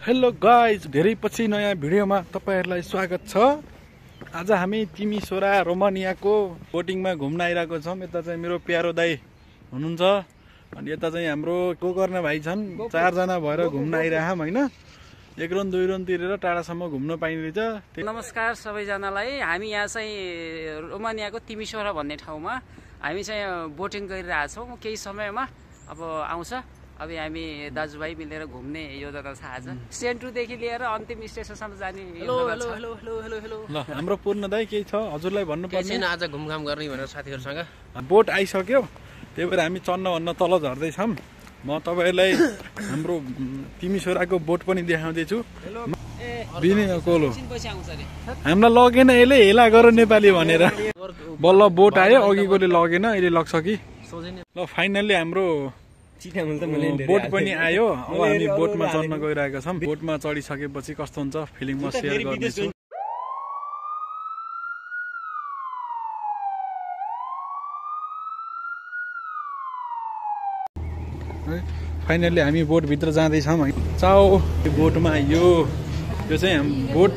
Hello guys, धेरै पछि नयाँ भिडियोमा तपाईहरुलाई स्वागत छ। आज हामी तिमीसोरा रोमानियाको बोटिङमा घुम्न आइरहेको छौं। यता चाहिँ मेरो प्यारो दाइ हुनुहुन्छ अनि यता चाहिँ हाम्रो गोकर्ण भाइ छन्। 4 जना भएर घुम्न आइराछौं हैन। एक रन दुई रन तिरेर टाढासम्म घुम्न पाइने रहेछ। नमस्कार सबैजनालाई। हामी यहाँ चाहिँ रोमानियाको तिमीसोरा भन्ने ठाउँमा हामी चाहिँ बोटिङ गरिरहेछौं। केही समयमा अब आउँछ। अब हामी दाजुभाइ मिलेर घुम्ने योजना छ। आज सेन्टुदेखि लिएर अन्तिम स्टेसनसम्म जाने योजना छ। Hello hello hello hello. ल हाम्रो पूर्ण दाइ केही छ हजुरलाई भन्नु पर्ने? आज घुमघाम गर्ने भनेर साथीहरुसँग बोट आइसक्यो, त्यही भएर हामी चन्न भन्न तल झर्दै छौं। म तपाईहरुलाई हाम्रो तिमीसोराको बोट पनि देखाउँदै छु। बिने कोलो हामीलाई लगेन, यसले हेला गर नेपाली भनेर। बल्ल बोट आयो, अघिकोले लगेन, अहिले लग्छ कि। ल फाइनल्ली हाम्रो बोट पनि आयो। अब हामी बोटमा चढ्न गइरहेका छौं। बोटमा चढिसकेपछि कस्तो हुन्छ फिलिङ म शेयर गर्नेछु। फाइनल्ली हामी बोट भित्र जाँदैछौँ। चाओ बोटमा आइयो। यो चाहिँ बोट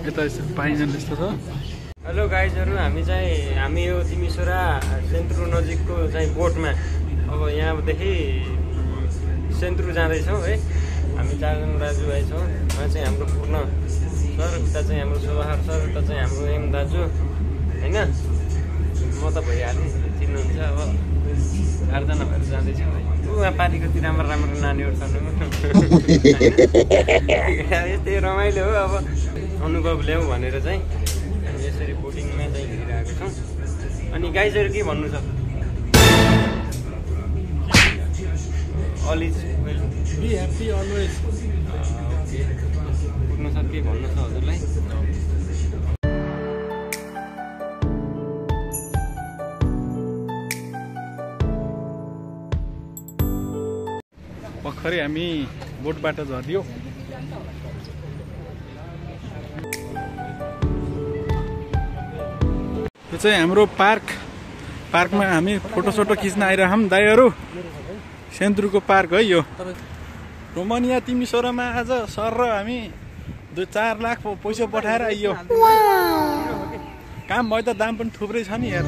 यता पाइन्छ जस्तो छ। हेलो गाइजहरु, हामी यो तिमीसोरा सेन्त्रु नजिकको चाहिँ बोटमा अब यहाँदेखि सेन्त्रु जाँदैछौँ है। हामी 4 जना दाजुभाइ छौँ। उहाँ चाहिँ हाम्रो पूर्ण सर, उता चाहिँ हाम्रो सुबहार सर, उता चाहिँ हाम्रो एम दाजु हैन। म त भइहालेँ, चिन्नुहुन्छ। अब 4 जना भएर जाँदैछौँ है। उहाँ पारिकोतिर राम्रो नानीहरू छन्। यस्तै रमाइलो हो। अब अनुभव ल्याउँ भनेर चाहिँ हामी यसरी बोटिङमा चाहिँ हिँडिरहेको छौँ। अनि गाइजहरू के भन्नु छ? All is well. Be happy always. Okay, पुग्नु सर के भन्नु छ हजुरलाई? भर्खरै हामी बोटबाट झर्दियो। यो चाहिँ हाम्रो पार्कमा हामी फोटोसोटो खिच्न आइरहौँ दाइहरु। सेन्ट्रुको पार्क है यो। रोमानिया तिमीसोरामा आज सर र हामी 4 लाख पैसा पठाएर आइयो। काम भयो त दाम पनि थुप्रै छ नि यार।